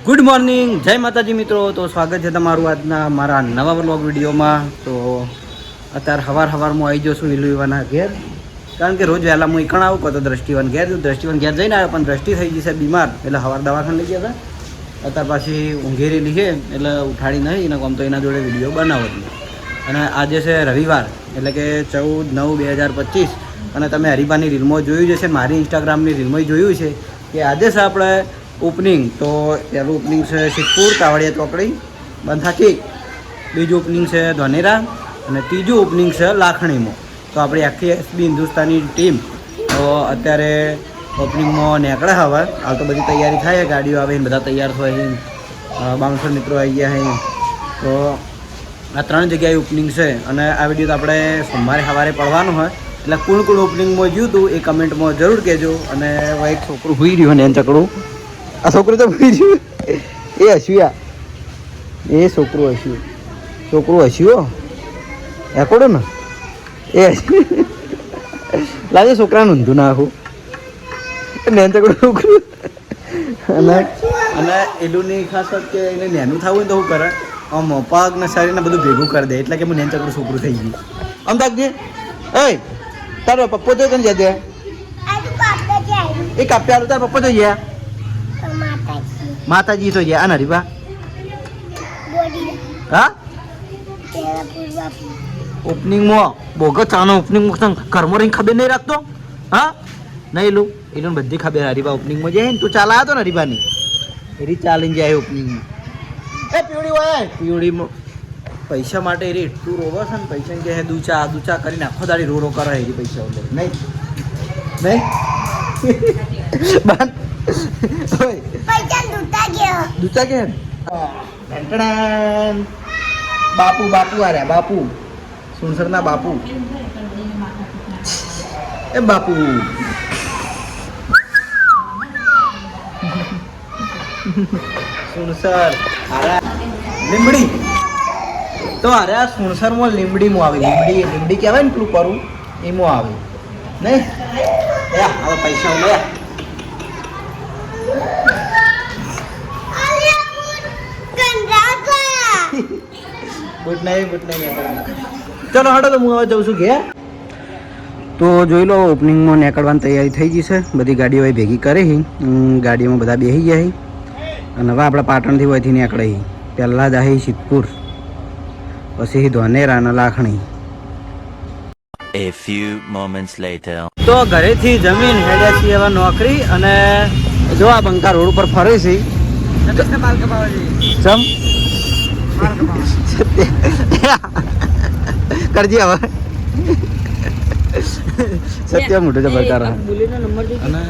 Good morning, જય માતાજી મિત્રો. તો સ્વાગત છે તમારું આજના મારા નવા વ્લોગ વિડીયોમાં. તો અત્યારે સવારમાં આવી જશું વિલુવાના ઘેર, કારણ કે રોજ વહેલા હું એકણ આવું તો દ્રષ્ટિવાન ઘેર જઈને આવ્યો, પણ દ્રષ્ટિ થઈ જશે બીમાર, એટલે સવાર દવાખાને લઈ ગયા હતા. અત્યારે પાછી ઊંઘેરી લીધે એટલે ઉઠાડી નહીં એને આમ તો એના જોડે વિડીયો બનાવો. અને આજે છે રવિવાર, એટલે કે 14/9/2025. અને તમે હરિભાની રીલમાં જોયું જશે, મારી ઇન્સ્ટાગ્રામની રીલમાં જોયું છે કે આજે છે આપણે ઓપનિંગ. તો પહેલું ઓપનિંગ છે સિદ્ધપુર કાવડિયા ચોકડી બંથાકી, બીજું ઓપનિંગ છે ધોનેરા, અને ત્રીજું ઓપનિંગ છે લાખણીમાં. તો આપણી આખી એસબી હિન્દુસ્તાની ટીમ તો અત્યારે ઓપનિંગમાં નીકળે. હવે હાલ તો બધી તૈયારી થાય, ગાડીઓ આવે બધા તૈયાર થાય, બાઉન્સર મિત્રો આવી ગયા છે. તો આ 3 જગ્યાએ ઓપનિંગ છે, અને આ વિડીયો તો આપણે સોમવારે સવારે પડવાનું હોય, એટલે કોણ કોણ ઓપનિંગમાં જ્યું હતું એ કમેન્ટમાં જરૂર કહેજો. અને એક છોકરું હોઈ રહ્યું ને એને ચકડું, આ છોકરું તો હોઈ રહ્યું, એ હસ્યું, એ છોકરું હસ્યું એકોડો ને એ લાગે છોકરાનું ઊંધું ના આખું નેન ચકડું છોકરું. અને એલું નહીં ખાસ કે એને નેનું થવું ને તો શું કરે, આમ પગ ને શરીરને બધું ભેગું કરી દે, એટલે કે હું નેન ચકડું છોકરું થઈ ગયું. આમ તાકજે, એ તારો પપ્પો તો કને જજે, એ કાપ્યા તારો પપ્પો તો ગયા માતાજી તો ગયા. આ હરીબા હા ઓપનિંગમાં બોગસ ચાનો ઓપનિંગમાં ઘરમાં રહીને ખબર નહીં રાખતો. હા નહીં એલું બધી ખબર. હરીબા ઓપનિંગમાં જાય ને તું ચાલ આવ્યો ને હરીબાની એરી ચાલીને જાય ઓપનિંગમાં. એ પીવડી હોય પીવડીમાં પૈસા માટે એરી એટલું રોવો છે ને, પૈસા કે દૂચા કરીને આખો દાડી રો કરે એરી પૈસા વગર નહીં દૂચા કે બાપુ આર્યા બાપુ સુનસરના બાપુ. એ બાપુ સુનસર લીંબડી તો અરે આ સુણસરમાં લીંબડીમાં આવે. લીંબડી કહેવાય ને પેલું કરું એમાં આવે નહીં. હવે પૈસા લે બુટ નહીં ચલો હટો. તો હું હવે જઉં છું ઘેર. તો જોઈ લો ઓપનિંગમાં નીકળવાની તૈયારી થઈ ગઈ છે, બધી ગાડીઓ ભેગી કરી, ગાડીઓમાં બધા બેસી ગયા. અને હવે આપણે પાટણથી હોયથી નીકળે. પહેલાં જ આવી સિદ્ધપુર, પછી ધોનેરા અને Lakhani. A few moments later. તો ઘરેથી જમીન હેડ્યા છીએ હવે નોકરી, અને જો આ બંકા રોડ ઉપર ફરે છે. કરજે હવે સત્ય મોટું છે બકાર. અને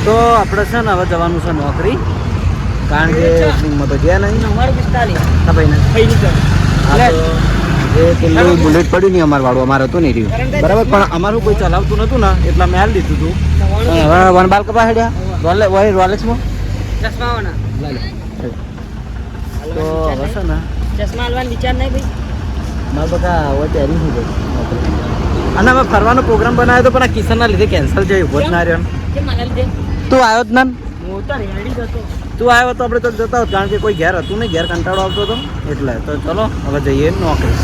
તો આપણે છે ને હવે જવાનું છે નોકરી, કારણ કે ઓપનિંગમાં તો ગયા નહીં. બુલેટ પડ્યું નહીં અમારું વાળું, અમારે હતું નહીં રહ્યું બરાબર, પણ અમારું કોઈ ચલાવતું નતું ને એટલે મેં હાલ દીધું હતું. હવે વન બાલ કપા હેડ્યા રોલેક્સમાં તો હવે છે ને ચશ્મા હાલવાનો વિચાર નહીં ભાઈ મારા બધા હવે તૈયારી થઈ ગઈ. અને અમે ફરવાનો પ્રોગ્રામ બનાવ્યો હતો, પણ આ કિશનના લીધે કેન્સલ છે. ઉભો જ ના રહ્યો. તું આવ્યો જ ના, તું આવ્યો તો આપણે તો જતા હોત, કારણ કે કોઈ ઘેર હતું નહીં, ઘેર કંટાળો આવતો હતો એટલે. તો ચલો હવે જઈએ નોકરી.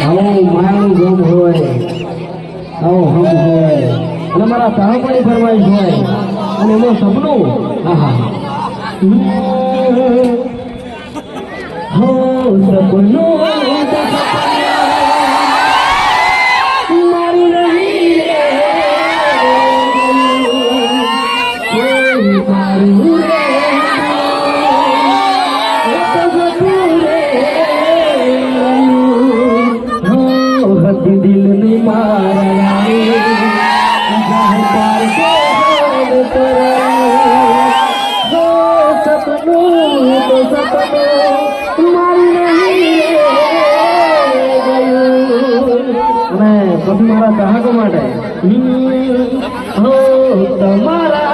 આવો માયાનું ગમ હોય, આવો હમ હોય, અને મારા સહાપણી ફરમાઈશ હોય, અને એમાં સપનું આહા હો સપનું મારું નહીં રે મારું રે દિલ ની મારા સપનું તો સપનું મારું નહીં અને પછી મારા ગ્રાહકો માટે હો તમારા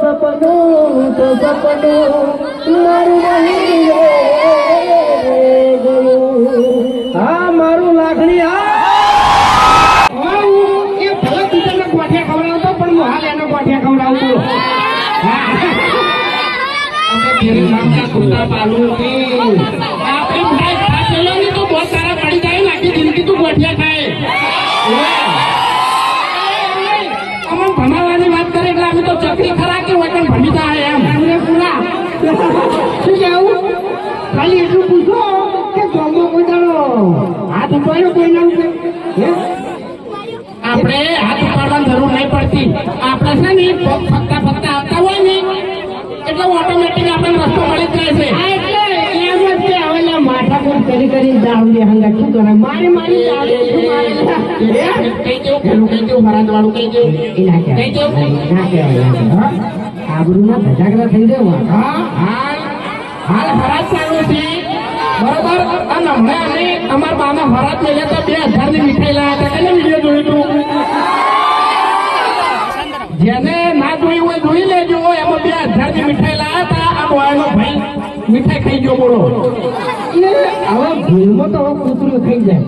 સપનું તો સપનું મારું નહીં ગયું. હા મારું લાગણી હા એ ભલે બીજાને ગોઠિયા ખવડાવતો પણ હું હાલ એનો ગોઠિયા ખવડાવતો. અમે ફેરી મામલા કુર્તા પાલું આપણે ભાઈ ખાતેલો ને તો બહુ સારા પડી જાય લાગી જિંદગી તું ગોઠિયા ખાય. અમે ભણાવવાની વાત કરે એટલે અમે તો ચકરી ખરા કે વચન ભણી જાય એમ અમને પૂરા શું કહેવું ખાલી એટલું પૂછો કે ગમો કોઈ દાડો હાથ ઉપાડ્યો કોઈ ના આપણે હાથ ઉપાડવાની જરૂર નહીં પડતી. આપણે છે ને ફરતા ફરતા આવતા હોય ને એટલે ઓટોમેટિક આપણે રસ્તો મળી જ જાય છે. એમ જ કે હવે માથાકૂટ કરી દાવડી હંગા શું કરે મારી કઈ દેવું ફરાદ વાળું કઈ દેવું આબરૂ ના ધજાગરા થઈ દેવા. હાલ ફરાદ ચાલુ છે બરોબર. અને હમણાં અમે અમારા બાના ફરાદ મળ્યા હતા 2000 ની મીઠાઈ લાયા હતા. કઈ વિડીયો જોયું તું? જેને ના જોયું હોય જોઈ લેજો. એમાં 2000 ની મીઠાઈ લાયા હતા. આ બોયનો ભાઈ મીઠાઈ ખાઈ ગયો બોલો. હવે ભૂલમાં તો હવે કૂતરું થઈ જાય.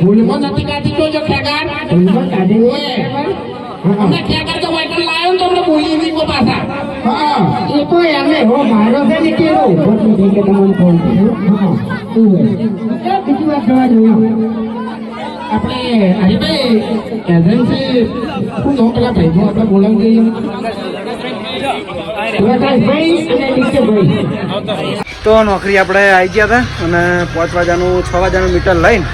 ભૂલમાં નથી કાઢી જોજો ખેગાર. ભૂલમાં કાઢી અમને ખેગાર તો વાઇટર લાવ્યો ને તો અમને બોલી નહીં કો પાછા. હા એ તો એમને હો મારો છે ને કેવો ભૂલ થઈ કે તમને ફોન કર્યો. હા તું બીજી વાત જવા જોયું આપણે હરીભાઈ એજન્સી શું નો પેલા ભાઈ આપણે બોલાવી દઈએ. તો નોકરી આપણે આવી ગયા હતા અને 5 વાગ્યાનું 6 વાગ્યાનું મીટર લઈને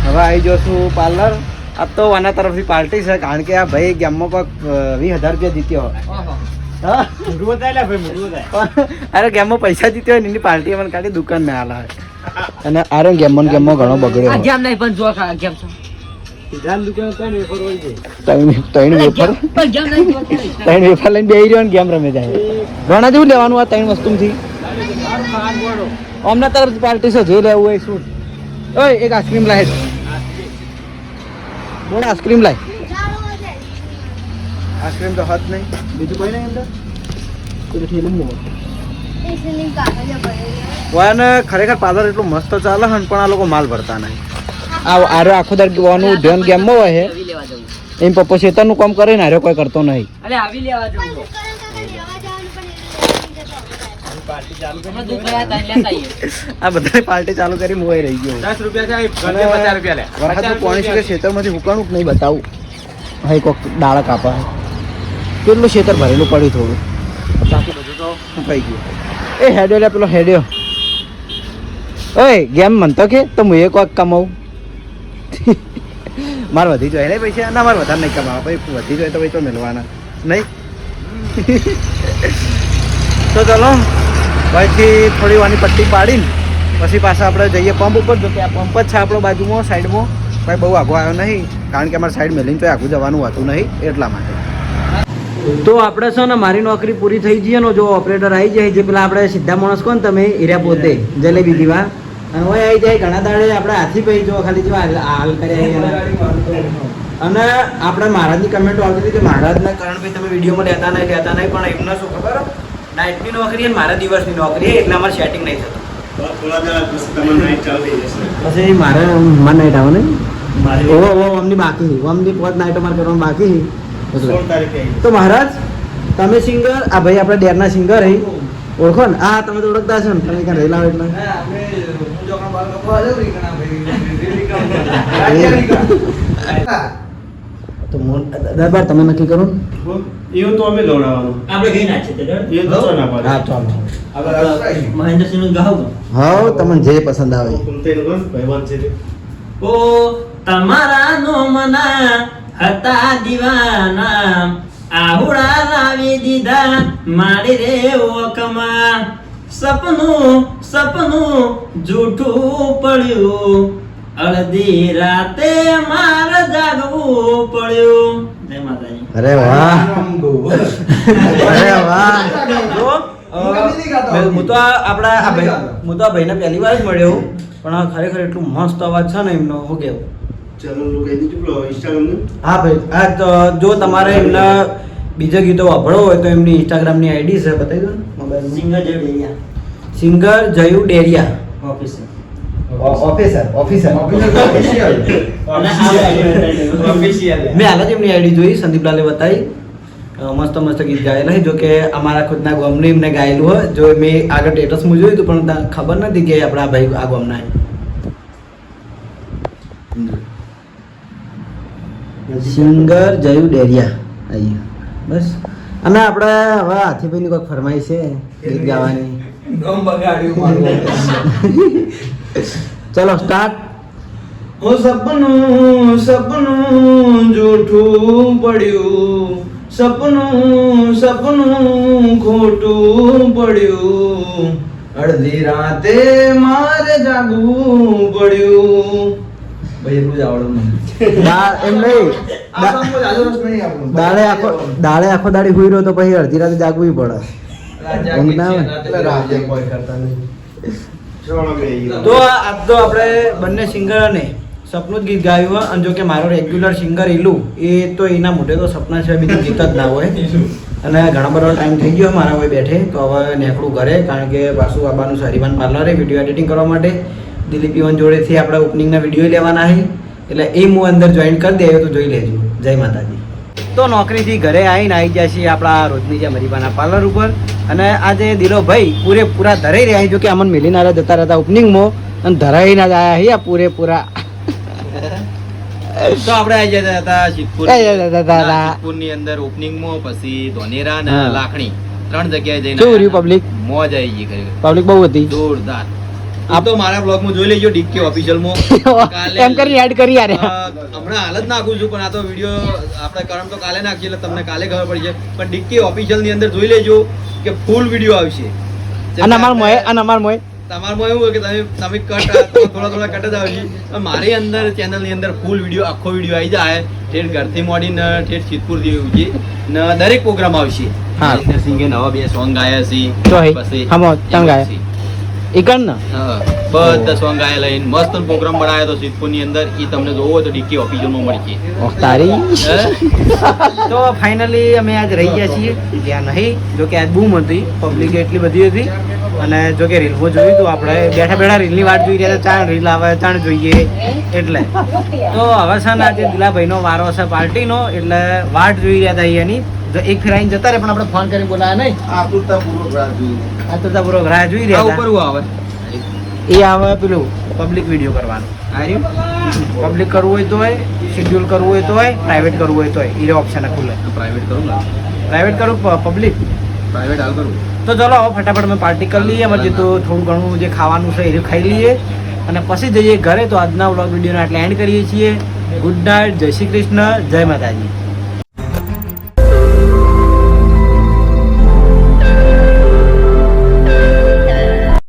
હવે આવી જશું પાર્લર. આ તો આના તરફથી પાર્ટી છે કારણ કે આ ભાઈ ગેમમાં કોઈક 20,000 રૂપિયા જીત્યો હોય. અરે ગેમમાં પૈસા જીત્યો હોય ને એની પાર્ટી મને કાઢી દુકાન ને હાલ અને અરે ગેમમાં ઘણો બગડ્યો. ત્રણ વેફર લઈને બેહી રહ્યો ને ગેમ રમે જાય. ઘણા જેવું લેવાનું આ 3 વસ્તુથી. અમના તરફ પાર્ટી છે જે લેવું હોય શું. ઓય એક આઈસ્ક્રીમ લાય બોલ આઈસ્ક્રીમ લાય. આઈસ્ક્રીમ તો હાથ નહીં બીજું કોઈ નહીં અંદર. ખરેખર પાર્લર એટલું મસ્ત ચાલે છે પણ આ લોકો માલ ભરતા નહીં. આરે આખો દર ગવાનું ધ્યાન ગેમમાં હોય છે એમ પપ્પા શેતરનું કામ કરે ને આરે કોઈ કરતો નહીં. આ બધા પાર્ટી ચાલુ કરી મોય રહી ગયો. 10 રૂપિયા પાણી ખેતરમાંથી હુકાણું નહીં બતાવું. હા કોક દાળ કાપા કેટલું ખેતર ભરેલું પડ્યું થોડું બાકી બધું તો સુકાઈ ગયું. એ હેડ્યો લે પેલો હેડ્યો. ઓય ગેમ મનતો કે તો હું એક વાક કમાવું. મારે વધી જોઈએ નહીં પૈસા ના મારે વધારે નહીં કમાવા ભાઈ વધી જોઈએ તો ભાઈ તો મેળવાના નહીં. તો ચલો ભાઈથી થોડી વાની પટ્ટી પાડીને પછી પાછા આપણે જઈએ પંપ ઉપર. જો કે આ પંપ જ છે આપણો બાજુમાં સાઈડમાં. ભાઈ બહુ આગો આવ્યો નહીં કારણ કે અમારે સાઈડ મેલીને તો આગું જવાનું હોતું નહીં એટલા માટે. તો આપણે છે ને મારી નોકરી પૂરી થઈ જઈએ ને જો ઓપરેટર આવી જાય જે પેલા આપણે સીધા માણસ કોણ તમે હીરા પોતે જલેબી દીવા અને ઓય આવી જાય ઘણા દાડે આપણે હાથી પઈ જો ખાલી જો હાલ કર્યા અને આપણે મહારાજની કમેન્ટો આવતી હતી કે મહારાજના કારણ ભાઈ તમે વિડીયોમાં લેતા નહીં પણ એમને શું ખબર નાઇટની નોકરી અને મારા દિવસની નોકરી એટલે અમારે સેટિંગ નહીં થતું પછી મારે મારે નાઇટ આવે ને અમની બાકી અમની 5 નાઇટો મારે કરવાનું બાકી તો મહારાજ તમે સિંગર આ ભાઈ આપણા ડેરના સિંગર હે ઓળખો ને હા તમે તો ઓળખતા છો ને તમે ક્યાં રહેલા હોય એટલે તો દરબાર તમે નક્કી કરો એવું તો અમે લવડાવવાનું આપણે ગઈ ના છે તે એ તો ના પાડે હા ચાલો મહેન્દ્રસિંહ નું ગાવ હા તમને જે પસંદ આવે કુંતેનું ભાઈવાન છે તે ઓ તમારા નોમના હતા દીવાના આહુડા લાવી દીધા મારી રે ઓકમાં સપનું જૂઠું પડ્યું અડધી રાતે મારે જાગવું પડ્યું જય માતાજી અરે વાહ અરે વાહ હું તો આપણા ભાઈને પહેલી વાર જ મળ્યો પણ આ ખરેખર એટલું મસ્ત અવાજ છે ને એમનો શું કેવું ચેનલ નું કહી દીધું પેલો ઇન્સ્ટાગ્રામ નું હા ભાઈ હા તો જો તમારે એમના બીજા ગીતો વાપરવો હોય તો એમની ઇન્સ્ટાગ્રામની આઈડી છે બતાવી દો ને મોબાઈલમાં સિંગર જે ડેરિયા સિંગર જયુ ડેરિયા ઓફિસર ઓફિસર મેં હાલ જ એમની આઈડી જોઈ સંદીપલાલે બતાવી મસ્ત મસ્ત ગીત ગાયેલા છે જો કે અમારા ખુદના ગામનું એમને ગાયેલું હોય જો મેં આગળ સ્ટેટસ માં જોયું હતું પણ ખબર નથી કે આપણા ભાઈ આ ગામના સિંગર જયુ ડેરિયા અહીંયા બસ અને આપણે હવે હાથીભાઈની કોઈ ફરમાઈ છે ગીત ગાવાની ચલો સ્ટાર્ટ ઓ સપનું જૂઠું પડ્યું સપનું ખોટું પડ્યું અડધી રાતે મારે જાગવું પડ્યું ભાઈ એટલું જ આવડે મને એમ નહીં દાડે આખો દાડી હુઈ રહ્યો તો પછી અડધી રાતે જાગવું પડે ઊંઘ ના આવે તો આજ તો આપણે બંને સિંગર અને સપનું જ ગીત ગાયું હોય અને જો કે મારો રેગ્યુલર સિંગર ઈલું એ તો એના મોઢે તો સપના છે બીજું ગીત જ ના હોય અને ઘણા બધો ટાઈમ થઈ ગયો મારા ભાઈ બેઠે તો હવે નેકડું ઘરે કારણ કે પાછું આવવાનું સારીવાન પાર્લરે વિડીયો એડિટિંગ કરવા માટે દિલીપ યુવન જોડેથી આપણે ઓપનિંગના વિડીયો લેવાના છે એટલે એ હું અંદર જોઈન કરી દે તો જોઈ લેજો જય માતાજી તો નોકરીથી ઘરે આવીને આવી ગયા છીએ આપણા રોજની જે મરીબાના પાર્લર ઉપર અને આજે દિલોભાઈ પૂરેપૂરા ધરાઈ રહ્યા જો કે અમન મેલીના જતા રહેતા ઓપનિંગમાં અને ધરાઈને જ આવ્યા છીએ પૂરેપૂરા તો આપણે આવી જતા હતા સિદ્ધપુર ની અંદર ઓપનિંગમાં પછી ધોનેરા અને લાખણી 3 જગ્યાએ જઈને શું રહ્યું પબ્લિક મોજ આવી ગઈ ખરેખર પબ્લિક બહુ હતી જોરદાર આપ તો મારા બ્લોગમાં જોઈ લેજો ડીકે ઓફિશિયલ માં એમ કરી એડ કરી યાર હમણાં હાલ જ નાખું છું પણ આ તો વિડીયો આપણે કરમ તો કાલે નાખીએ એટલે તમને કાલે ખબર પડી જાય પણ ડીકે ઓફિશિયલ ની અંદર જોઈ લેજો કે ફૂલ વિડીયો આવશે અને અમાર મોય તમારમાં એવું હોય કે તમે થોડા કટ જ આવશે પણ મારી અંદર ચેનલ ની અંદર ફૂલ વિડીયો આખો વિડીયો આવી જાય ઠેઠ ઘરથી મોડીને ઠેઠ સિદ્ધપુર થી ને દરેક પ્રોગ્રામ આવશે હા. સિંગે નવા 2 સોંગ ગાયા છે તો હે પછી હમો તમ ગાય એકન ને હા બધા સોંગ ગાયા લઈને મસ્ત પ્રોગ્રામ બનાવ્યો તો સિદ્ધપુર ની અંદર એ તમને જોવો હોય તો ડીકે ઓફિશિયલ માં મળી ઓહ તારી તો ફાઇનલી અમે આજ રહી ગયા છીએ ત્યાં નહીં જો કે આજ બૂમ હતી પબ્લિક એટલી બધી હતી અને જો કે રીલમાં જોયું તો આપણે બેઠા રીલની વાટ જોઈ રહ્યા હતા ચાણ રીલ આવે ચાણ જોઈએ એટલે તો હવે છે ને આજે દિલાભાઈનો વારો છે પાર્ટીનો એટલે વાટ જોઈ રહ્યા હતા અહીંયાની એક ફેર આવીને જતા રહે પણ આપણે ફોન કરીને બોલાયા નહીં આતુરતાપૂર્વક રાહ જોઈ રહ્યા ઉપર હતા આવે એ આવે પેલું પબ્લિક વિડીયો કરવાનું પબ્લિક કરવું હોય તો હોય શેડ્યુલ કરવું હોય તો હોય પ્રાઇવેટ કરવું હોય તો હોય એ ઓપ્શન ખુલે પ્રાઇવેટ કરું ને પ્રાઇવેટ કરું પબ્લિક પ્રાઇવેટ હાલ કરું તો ચલો હવે ફટાફટ અમે પાર્ટી કરી લઈએ અમારે જે તો થોડું ઘણું જે ખાવાનું છે એ ખાઈ લઈએ અને પછી જઈએ ઘરે તો આજના વ્લોગ વિડીયોને એટલે એન્ડ કરીએ છીએ ગુડ નાઇટ જય શ્રી કૃષ્ણ જય માતાજી